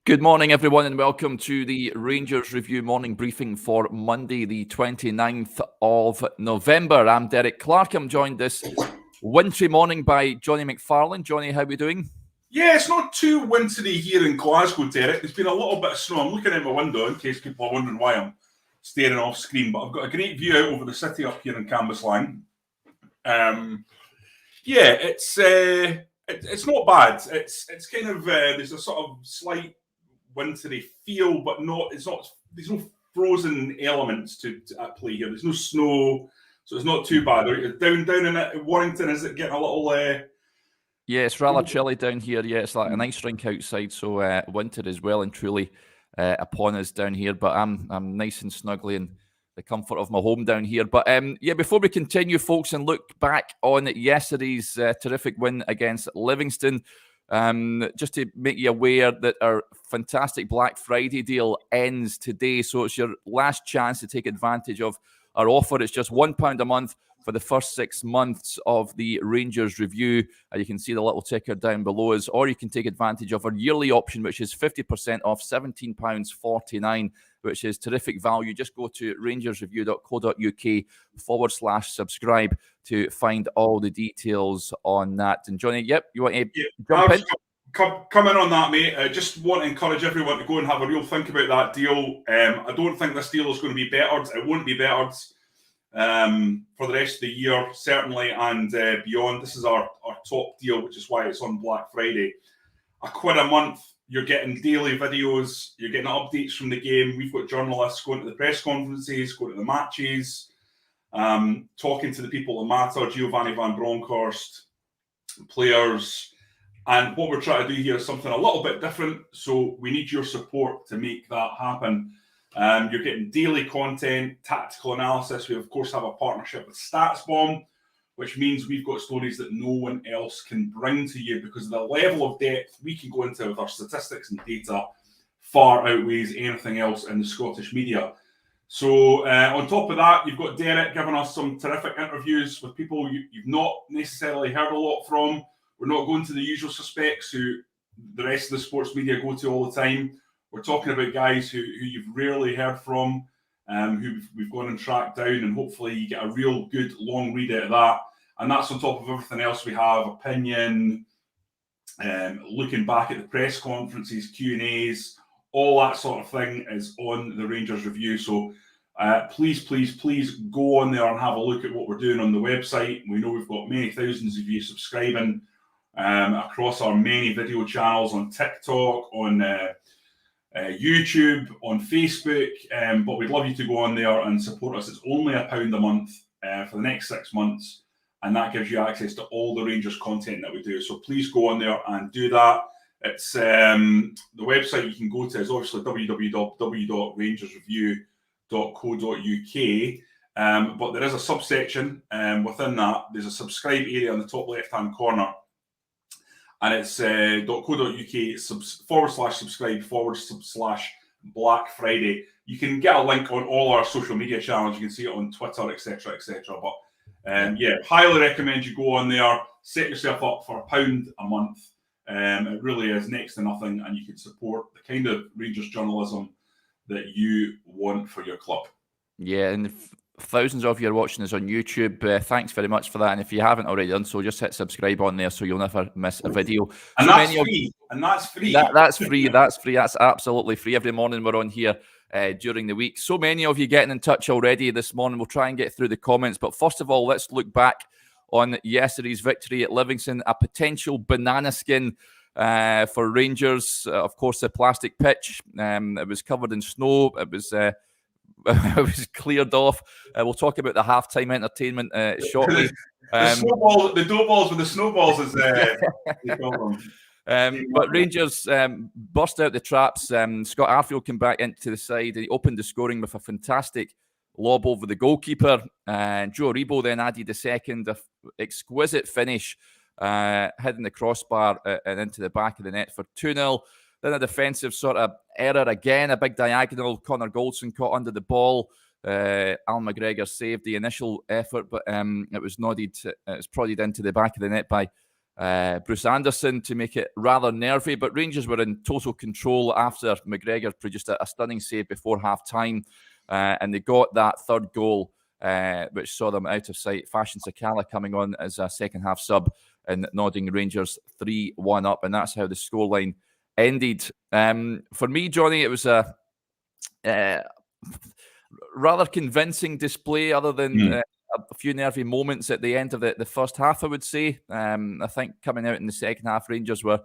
Good morning, everyone, and welcome to the Rangers Review morning briefing for Monday, the 29th of November. I'm Derek Clark. I'm joined this wintry morning by Jonny McFarlane. Jonny, how are we doing? Yeah, it's not too wintry here in Glasgow, Derek. There's been a little bit of snow. I'm looking out my window in case people are wondering why I'm staring off screen, but I've got a great view out over the city up here in Cambuslang. It's not bad. It's kind of there's a sort of slight wintry feel, but there's no frozen elements at play here. There's no snow, so it's not too bad. Down in Warrington, is it getting a little? Yeah, it's rather chilly down here. Yeah, it's like an ice rink outside, so winter is well and truly upon us down here. But I'm nice and snuggly in the comfort of my home down here. But before we continue, folks, and look back on yesterday's terrific win against Livingston, just to make you aware that our fantastic Black Friday deal ends today. So it's your last chance to take advantage of our offer. It's just £1 a month for the first 6 months of the Rangers Review. You can see the little ticker down below us, or you can take advantage of our yearly option, which is 50% off, £17.49, which is terrific value. Just go to rangersreview.co.uk/subscribe to find all the details on that. And Jonny, you want to jump in? Come in on that, mate. Just want to encourage everyone to go and have a real think about that deal. I don't think this deal is going to be bettered. It won't be bettered for the rest of the year, certainly, and beyond. This is our top deal, which is why it's on Black Friday. £1 a month, you're getting daily videos, you're getting updates from the game. We've got journalists going to the press conferences, going to the matches, talking to the people that matter, Giovanni van Bronckhorst, players. And what we're trying to do here is something a little bit different, so we need your support to make that happen. You're getting daily content, tactical analysis. We, of course, have a partnership with StatsBomb, which means we've got stories that no one else can bring to you because of the level of depth we can go into with our statistics and data far outweighs anything else in the Scottish media. So on top of that, you've got Derek giving us some terrific interviews with people you've not necessarily heard a lot from. We're not going to the usual suspects who the rest of the sports media go to all the time. We're talking about guys who you've rarely heard from, who we've gone and tracked down, and hopefully you get a real good long read out of that. And that's on top of everything else we have, opinion, looking back at the press conferences, Q&As, all that sort of thing is on the Rangers Review. So please go on there and have a look at what we're doing on the website. We know we've got many thousands of you subscribing across our many video channels on TikTok, on YouTube, on Facebook, but we'd love you to go on there and support us. It's only £1 a month for the next 6 months, and that gives you access to all the Rangers content that we do. So please go on there and do that. It's the website you can go to is obviously www.rangersreview.co.uk, but there is a subsection within that. There's a subscribe area in the top left-hand corner, and it's .co.uk/subscribe/Black Friday. You can get a link on all our social media channels. You can see it on Twitter, etc., etc. But highly recommend you go on there, set yourself up for £1 a month. It really is next to nothing, and you can support the kind of Rangers journalism that you want for your club. Yeah, and thousands of you are watching us on YouTube. Thanks very much for that. And if you haven't already done so, just hit subscribe on there so you'll never miss a video. And so that's free. That's free. That's free. That's free. That's absolutely free. Every morning we're on here during the week. So many of you getting in touch already this morning. We'll try and get through the comments. But first of all, let's look back on yesterday's victory at Livingston. A potential banana skin for Rangers. Of course, the plastic pitch. It was covered in snow. It was cleared off. We'll talk about the halftime entertainment shortly. The dough balls with the snowballs is but Rangers burst out the traps. Scott Arfield came back into the side. He opened the scoring with a fantastic lob over the goalkeeper. And Joe Aribo then added the second. Exquisite finish, hitting the crossbar and into the back of the net for 2-0. Then a defensive sort of error again, a big diagonal. Connor Goldson caught under the ball. Al McGregor saved the initial effort, but it was nodded. It was prodded into the back of the net by Bruce Anderson to make it rather nervy, but Rangers were in total control after McGregor produced a stunning save before half-time, and they got that third goal, which saw them out of sight. Fashion Sakala coming on as a second-half sub and nodding Rangers 3-1 up, and that's how the scoreline ended. For me, Johnny, it was a rather convincing display, other than a few nervy moments at the end of the first half, I would say. I think coming out in the second half, Rangers were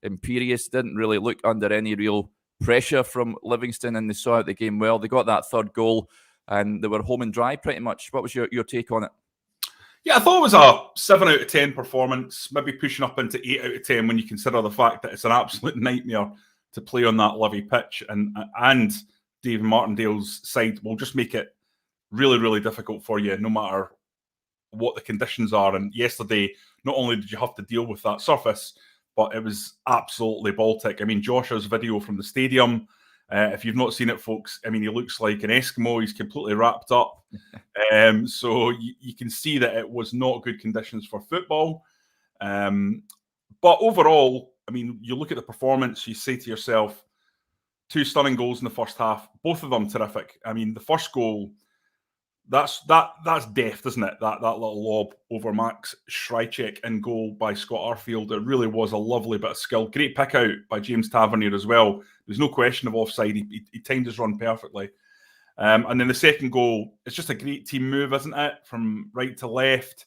imperious, didn't really look under any real pressure from Livingston, and they saw out the game well. They got that third goal, and they were home and dry pretty much. What was your take on it? Yeah, I thought it was a 7 out of 10 performance, maybe pushing up into 8 out of 10 when you consider the fact that it's an absolute nightmare to play on that Livy pitch, and Dave Martindale's side will just make it really, really difficult for you, no matter what the conditions are. And yesterday, not only did you have to deal with that surface, but it was absolutely Baltic. I mean, Joshua's video from the stadium, if you've not seen it, folks, I mean, he looks like an Eskimo. He's completely wrapped up. So you can see that it was not good conditions for football. But overall, I mean, you look at the performance, you say to yourself, 2 stunning goals in the first half, both of them terrific. I mean, the first goal, that's deft, isn't it? That little lob over Max Schreichek in goal by Scott Arfield. It really was a lovely bit of skill. Great pick out by James Tavernier as well. There's no question of offside. He timed his run perfectly. And then the second goal, it's just a great team move, isn't it? From right to left.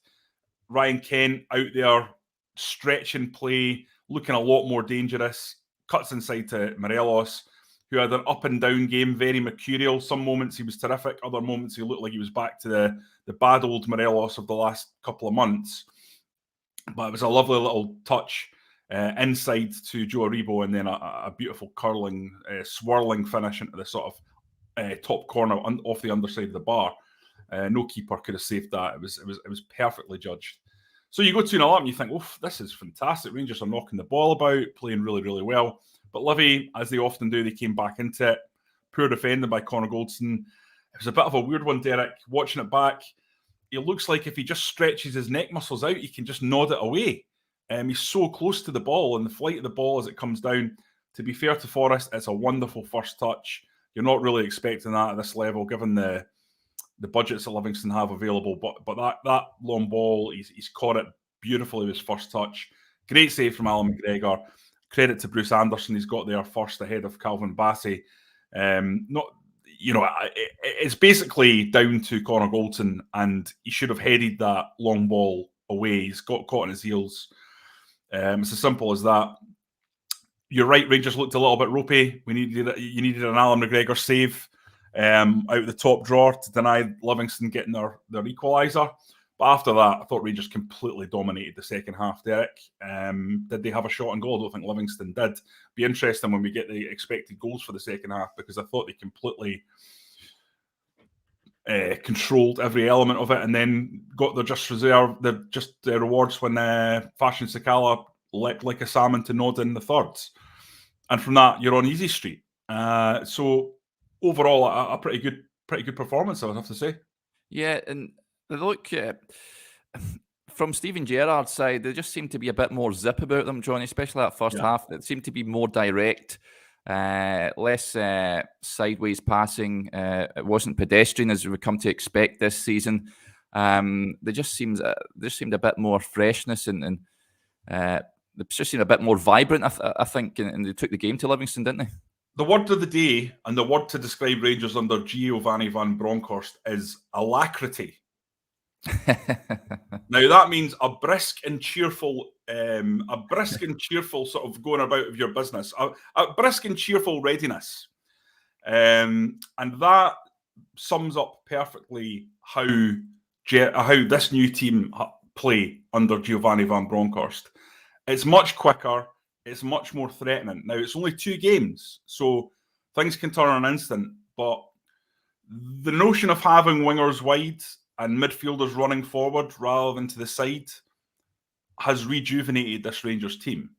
Ryan Kent out there, stretching play, looking a lot more dangerous. Cuts inside to Morelos, who had an up and down game, very mercurial. Some moments he was terrific, other moments he looked like he was back to the bad old Morelos of the last couple of months. But it was a lovely little touch inside to Joe Aribo, and then a beautiful curling, swirling finish into the sort of top corner off the underside of the bar. No keeper could have saved that. It was perfectly judged. So you go 2-0 up and you think, oh, this is fantastic. Rangers are knocking the ball about, playing really, really well. But Livy, as they often do, they came back into it. Poor defending by Connor Goldson. It was a bit of a weird one, Derek. Watching it back, it looks like if he just stretches his neck muscles out, he can just nod it away. He's so close to the ball, and the flight of the ball as it comes down. To be fair to Forrest, it's a wonderful first touch. You're not really expecting that at this level, given the budgets that Livingston have available. But that long ball, he's caught it beautifully with his first touch. Great save from Alan McGregor. Credit to Bruce Anderson, he's got there first ahead of Calvin Bassey. It's basically down to Connor Goldson, and he should have headed that long ball away. He's got caught in his heels. It's as simple as that. You're right, Rangers looked a little bit ropey. You needed an Alan McGregor save out of the top drawer to deny Livingston getting their equaliser. But after that, I thought Rangers completely dominated the second half, Derek. Did they have a shot on goal? I don't think Livingston did. Be interesting when we get the expected goals for the second half, because I thought they completely controlled every element of it, and then got their rewards when Fashion Sakala leapt like a salmon to nod in the thirds. And from that, you're on easy street. So overall, a pretty good performance, I would have to say. Yeah, and look, from Steven Gerrard's side, there just seemed to be a bit more zip about them, Johnny, especially that first half. It seemed to be more direct, less sideways passing. It wasn't pedestrian as we've come to expect this season. There just seemed a bit more freshness, and they just seemed a bit more vibrant, I think, and they took the game to Livingston, didn't they? The word of the day, and the word to describe Rangers under Giovanni van Bronckhorst, is alacrity. Now that means a brisk and cheerful sort of going about of your business, a brisk and cheerful readiness, and that sums up perfectly how this new team play under Giovanni van Bronckhorst. It's much quicker. It's much more threatening. Now, it's only 2 games, so things can turn on an instant. But the notion of having wingers wide and midfielders running forward rather than to the side has rejuvenated this Rangers team.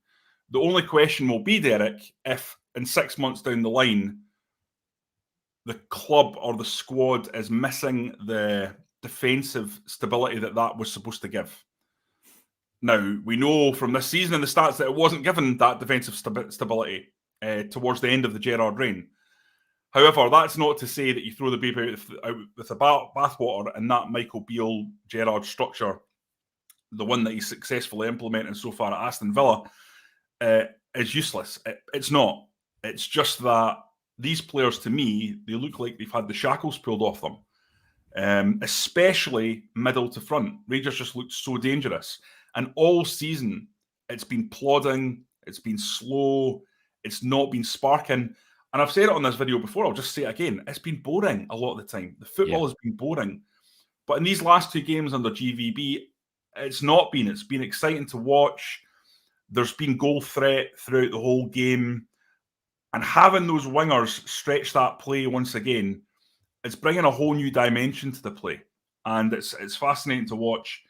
The only question will be, Derek, if in 6 months down the line, the club or the squad is missing the defensive stability that was supposed to give. Now, we know from this season and the stats that it wasn't given that defensive stability towards the end of the Gerrard reign. However, that's not to say that you throw the baby out with the bathwater and that Michael Beale Gerrard structure, the one that he's successfully implemented so far at Aston Villa, is useless. It's not. It's just that these players, to me, they look like they've had the shackles pulled off them, especially middle to front. Rangers just looked so dangerous. And all season, it's been plodding, it's been slow, it's not been sparking. And I've said it on this video before, I'll just say it again. It's been boring a lot of the time. The football has been boring. But in these last 2 games under GVB, it's not been. It's been exciting to watch. There's been goal threat throughout the whole game. And having those wingers stretch that play once again, it's bringing a whole new dimension to the play. And it's fascinating to watch.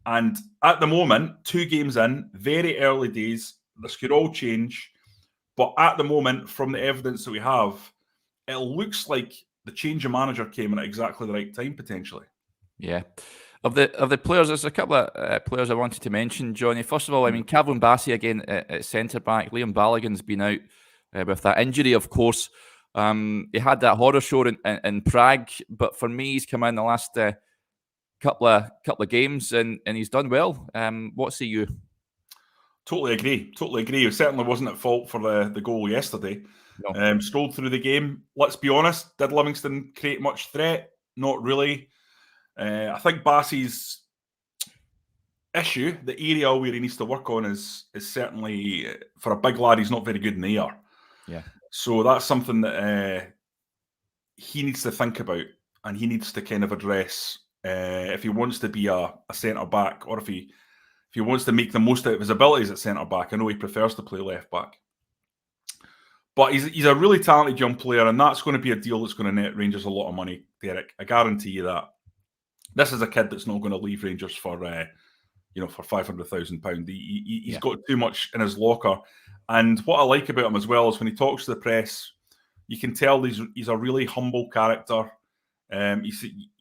And at the moment, 2 games in, very early days, this could all change. But at the moment, from the evidence that we have, it looks like the change of manager came in at exactly the right time, potentially. Yeah. Of the players, there's a couple of players I wanted to mention, Johnny. First of all, I mean, Kavlin Bassey again at centre-back. Liam Balogun's been out with that injury, of course. He had that horror show in Prague, but for me, he's come in the last couple of games and he's done well. What say you? Totally agree. He certainly wasn't at fault for the goal yesterday. No. Strolled through the game. Let's be honest, did Livingston create much threat? Not really. I think Bassey's issue, the area where he needs to work on is certainly, for a big lad, he's not very good in the air. Yeah. So that's something that he needs to think about and he needs to kind of address if he wants to be a centre-back, or if he wants to make the most out of his abilities at centre-back. I know he prefers to play left-back. But he's a really talented young player, and that's going to be a deal that's going to net Rangers a lot of money, Derek. I guarantee you that. This is a kid that's not going to leave Rangers for £500,000. He's got too much in his locker. And what I like about him as well is when he talks to the press, you can tell he's a really humble character.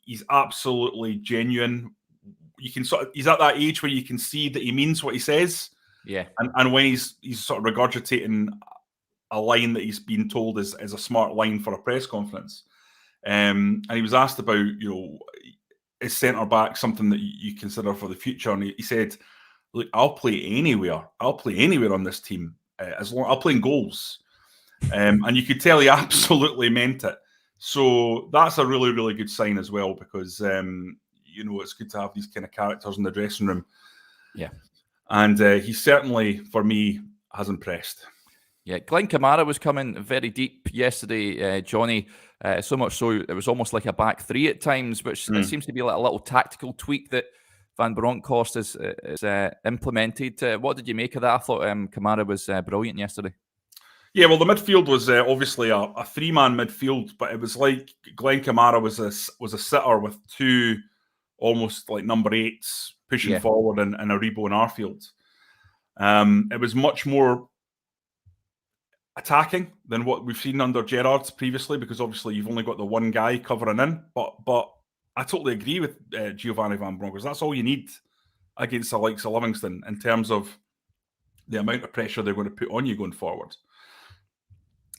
He's absolutely genuine. You can he's at that age where you can see that he means what he says. Yeah. And when he's sort of regurgitating a line that he's been told is a smart line for a press conference. And he was asked about, is centre back something that you consider for the future? And he said, look, I'll play anywhere. I'll play anywhere on this team. As long I'll play in goals. And you could tell he absolutely meant it. So that's a really, really good sign as well, because it's good to have these kind of characters in the dressing room. Yeah. And he certainly, for me, has impressed. Yeah, Glenn Camara was coming very deep yesterday, Johnny. So much so it was almost like a back 3 at times, which it seems to be like a little tactical tweak that Van Bronckhorst has implemented. What did you make of that? I thought Camara was brilliant yesterday. Yeah, well, the midfield was obviously a 3-man midfield, but it was like Glenn Camara was a sitter with 2 almost like number 8s pushing forward and Aribo and Arfield. It was much more attacking than what we've seen under Gerrard previously, because obviously you've only got the one guy covering in. But I totally agree with Giovanni Van Bronckhorst. That's all you need against the likes of Livingston in terms of the amount of pressure they're going to put on you going forward.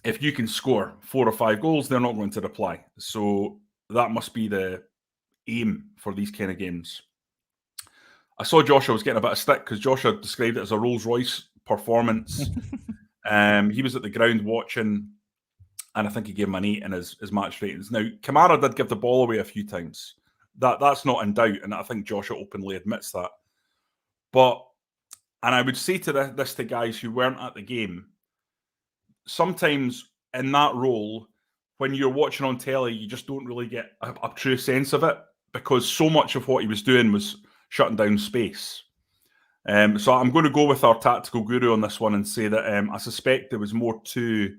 If you can score 4 or 5 goals, they're not going to reply. So that must be the aim for these kind of games. I saw Joshua was getting a bit of stick because Joshua described it as a Rolls-Royce performance. He was at the ground watching, and I think he gave him an 8 in his match ratings. Now, Camara did give the ball away a few times. That's not in doubt, and I think Joshua openly admits that. And I would say to this to guys who weren't at the game, sometimes in that role, when you're watching on telly, you just don't really get a true sense of it, because so much of what he was doing was shutting down space. So I'm going to go with our tactical guru on this one and say that I suspect there was more to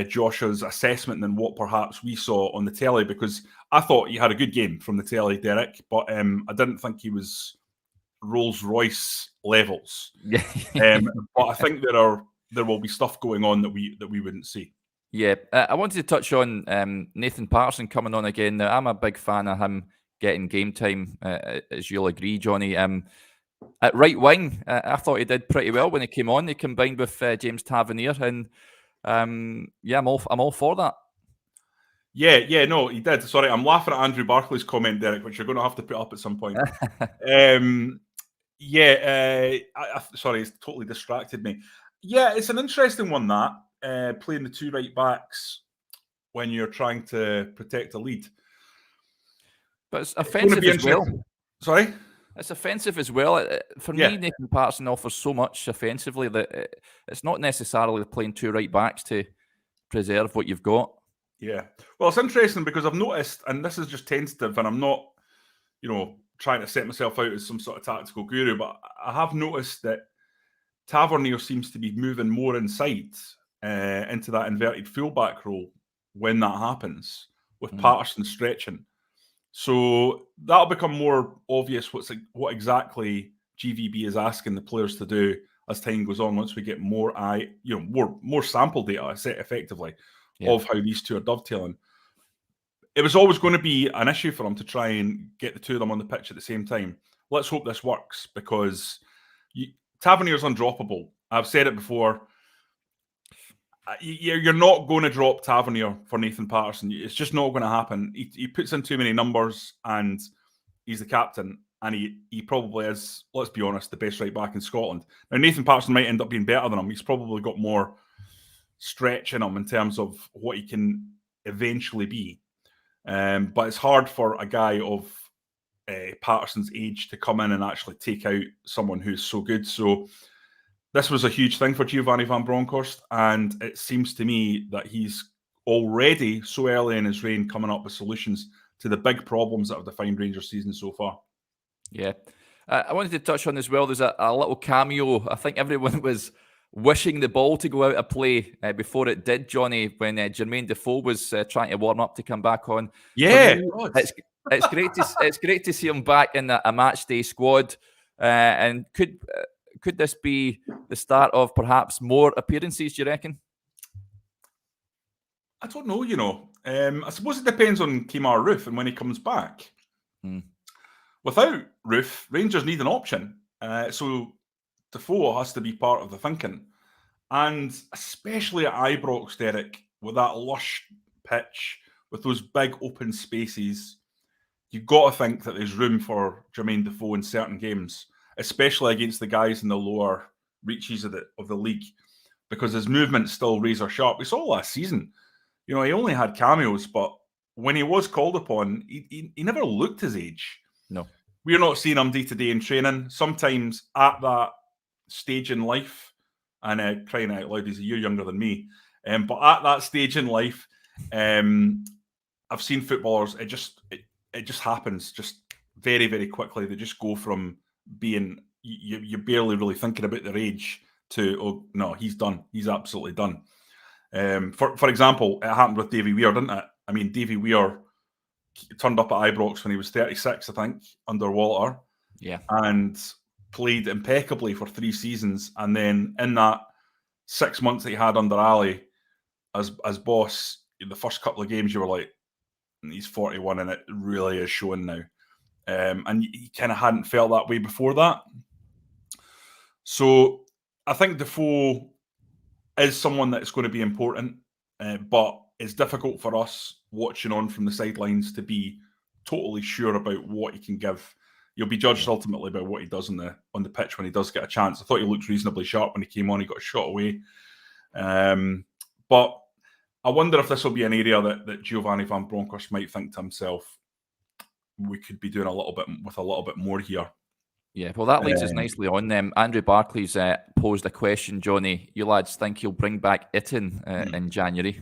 Joshua's assessment than what perhaps we saw on the telly, because I thought he had a good game from the telly, Derek, but I didn't think he was Rolls-Royce levels. But I think there will be stuff going on that we wouldn't see. Yeah, I wanted to touch on Nathan Parson coming on again. Now, I'm a big fan of him getting game time, as you'll agree, Johnny. At right wing, I thought he did pretty well when he came on. He combined with James Tavernier, and I'm all for that. Yeah, no, he did. Sorry, I'm laughing at Andrew Barclay's comment, Derek, which you're going to have to put up at some point. Sorry, it's totally distracted me. Yeah, it's an interesting one, that playing the two right backs when you're trying to protect a lead. But it's offensive as well. Sorry? It's offensive as well. For me, Nathan Parson offers so much offensively that it's not necessarily playing two right backs to preserve what you've got. Yeah. Well, it's interesting because I've noticed, and this is just tentative, and I'm not, trying to set myself out as some sort of tactical guru, but I have noticed that Tavernier seems to be moving more inside into that inverted fullback role when that happens, with Patterson stretching. So that'll become more obvious what exactly GVB is asking the players to do as time goes on, once we get more sample data effectively of how these two are dovetailing. It was always going to be an issue for them to try and get the two of them on the pitch at the same time. Let's hope this works, because Tavernier's undroppable. I've said it before. You're not going to drop Tavernier for Nathan Patterson. It's just not going to happen. He puts in too many numbers, and he's the captain, and he probably is, let's be honest, the best right back in Scotland. Now, Nathan Patterson might end up being better than him. He's probably got more stretch in him in terms of what he can eventually be. But it's hard for a guy of Patterson's age to come in and actually take out someone who's so good. So this was a huge thing for Giovanni van Bronckhorst, and it seems to me that he's already, so early in his reign, coming up with solutions to the big problems that have defined Rangers' season so far. Yeah. I wanted to touch on as well, there's a little cameo. I think everyone was wishing the ball to go out of play before it did, Johnny, when Jermaine Defoe was trying to warm up to come back on. Yeah. Me, it's great to see him back in a match day squad. And could this be the start of perhaps more appearances, do you reckon? I don't know, I suppose it depends on Camara Roof and when he comes back. Without Roof, Rangers need an option. So Defoe has to be part of the thinking. And especially at Ibrox, Derek, with that lush pitch, with those big open spaces, you've got to think that there's room for Jermaine Defoe in certain games, especially against the guys in the lower reaches of the league, because his movement's still razor sharp. We saw last season, he only had cameos, but when he was called upon, he never looked his age. No. We're not seeing him day-to-day in training. Sometimes at that stage in life, and crying out loud, he's a year younger than me, but at that stage in life, I've seen footballers, it just happens just very, very quickly. They just go from being, you're barely really thinking about their age, to, oh, no, he's done. He's absolutely done. For example, it happened with Davy Weir, didn't it? I mean, Davy Weir turned up at Ibrox when he was 36, I think, under Walter. Yeah. And played impeccably for 3 seasons. And then in that 6 months that he had under Ali as boss, in the first couple of games, you were like, he's 41 and it really is showing now. And he kind of hadn't felt that way before that. So I think Defoe is someone that's going to be important, but it's difficult for us watching on from the sidelines to be totally sure about what he can give. You'll be judged ultimately by what he does on the pitch when he does get a chance. I thought he looked reasonably sharp when he came on. He got a shot away. But I wonder if this will be an area that Giovanni van Bronckhorst might think to himself, we could be doing a little bit more here. Yeah, well, that leads us nicely on. Andrew Barclay's posed a question, Johnny. You lads think he'll bring back Itten in January?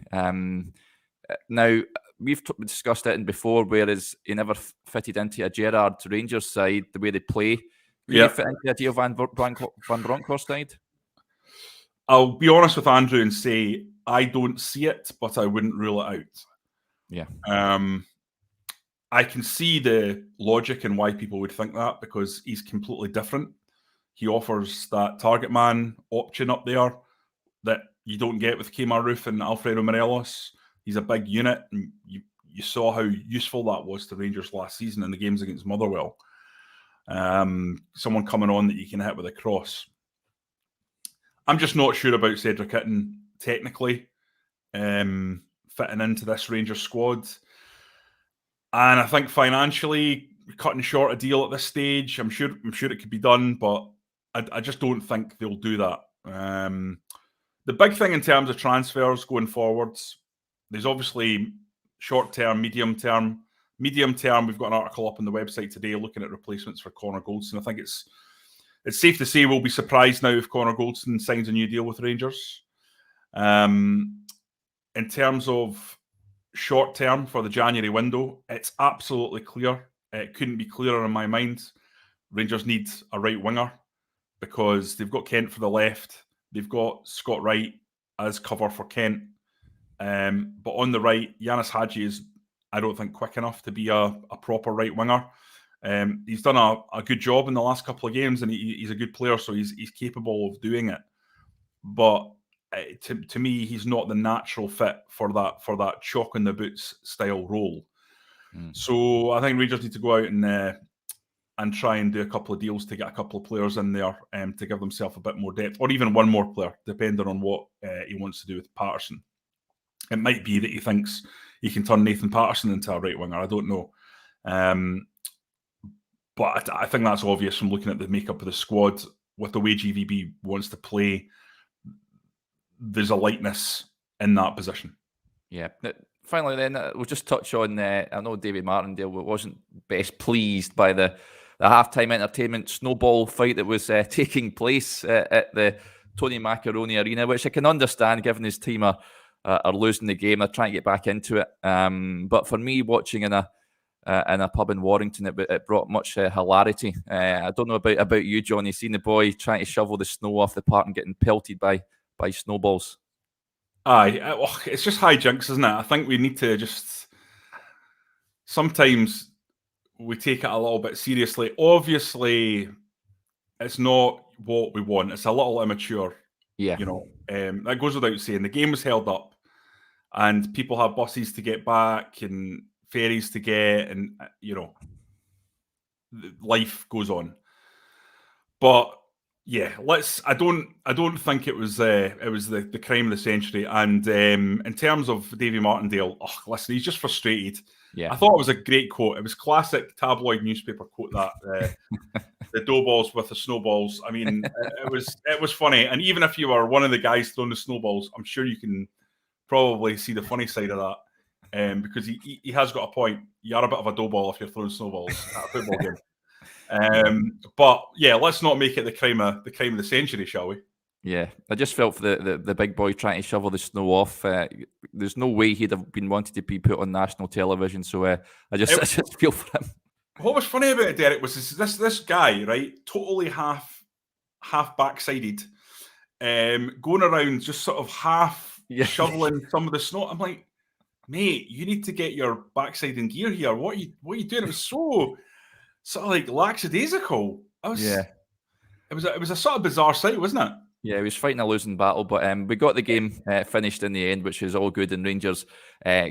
Now, we've discussed Itten before, whereas he never fitted into a Gerrard Rangers side the way they play. Could he fit into a Gio van Bronckhorst side? I'll be honest with Andrew and say I don't see it, but I wouldn't rule it out. Yeah. I can see the logic and why people would think that, because he's completely different. He offers that target man option up there that you don't get with Kemar Roof and Alfredo Morelos. He's a big unit, and you saw how useful that was to Rangers last season in the games against Motherwell. someone coming on that you can hit with a cross. I'm just not sure about Cedric Itten technically fitting into this Rangers squad. And I think financially, cutting short a deal at this stage, I'm sure it could be done, but I just don't think they'll do that. The big thing in terms of transfers going forwards, there's obviously short term, medium term. Medium term, we've got an article up on the website today looking at replacements for Connor Goldson. I think it's safe to say we'll be surprised now if Connor Goldson signs a new deal with Rangers. In terms of short term for the January window, it's absolutely clear. It couldn't be clearer in my mind. Rangers need a right winger because they've got Kent for the left. They've got Scott Wright as cover for Kent. But on the right, Yanis Hadji is, I don't think, quick enough to be a proper right winger. He's done a good job in the last couple of games, and he's a good player, so he's capable of doing it. But to me, he's not the natural fit for that chalk in the boots style role. So I think Rangers need to go out and try and do a couple of deals to get a couple of players in there to give themselves a bit more depth, or even one more player, depending on what he wants to do with Patterson. It might be that he thinks he can turn Nathan Patterson into a right winger. I don't know. But I think that's obvious from looking at the makeup of the squad. With the way GVB wants to play, there's a lightness in that position. Yeah. Finally, then, we'll just touch on, I know David Martindale wasn't best pleased by the halftime entertainment snowball fight that was taking place at the Tony Macaroni Arena, which I can understand given his team are losing the game. They're trying to get back into it. But for me, watching in a pub in Warrington, it brought much hilarity. I don't know about you, Johnny, seeing the boy trying to shovel the snow off the park and getting pelted by snowballs. Aye, it's just hijinks, isn't it? I think we need to just... Sometimes we take it a little bit seriously. Obviously, it's not what we want. It's a little immature. Yeah. You know, that goes without saying. The game was held up and people have buses to get back and ferries to get, and, you know, life goes on. But... yeah, I don't think it was the crime of the century. And in terms of Davy Martindale, listen, he's just frustrated. Yeah, I thought it was a great quote. It was classic tabloid newspaper quote, that the dough balls with the snowballs. I mean, it was funny. And even if you were one of the guys throwing the snowballs, I'm sure you can probably see the funny side of that, because he has got a point. You are a bit of a dough ball if you're throwing snowballs at a football game. But yeah, let's not make it the crime of the century, shall we? Yeah, I just felt for the big boy trying to shovel the snow off. There's no way he'd have been wanted to be put on national television. So I just feel for him. What was funny about it, Derek, was this guy, right? Totally half backsided, going around just sort of half shoveling some of the snow. I'm like, mate, you need to get your backside in gear here. What are you doing? It was so sort of like lackadaisical. It was a sort of bizarre sight, wasn't it? Yeah, he was fighting a losing battle, but we got the game finished in the end, which is all good, and Rangers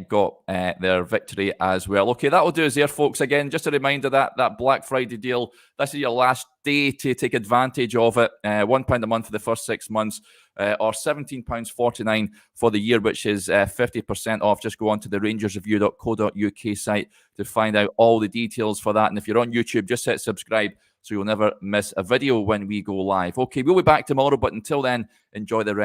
got their victory as well. Okay, that'll do us there, folks. Again, just a reminder that Black Friday deal, this is your last day to take advantage of it. £1 a month for the first 6 months, or £17.49 for the year, which is 50% off. Just go on to the rangersreview.co.uk site to find out all the details for that. And if you're on YouTube, just hit subscribe so you'll never miss a video when we go live. Okay, we'll be back tomorrow, but until then, enjoy the rest.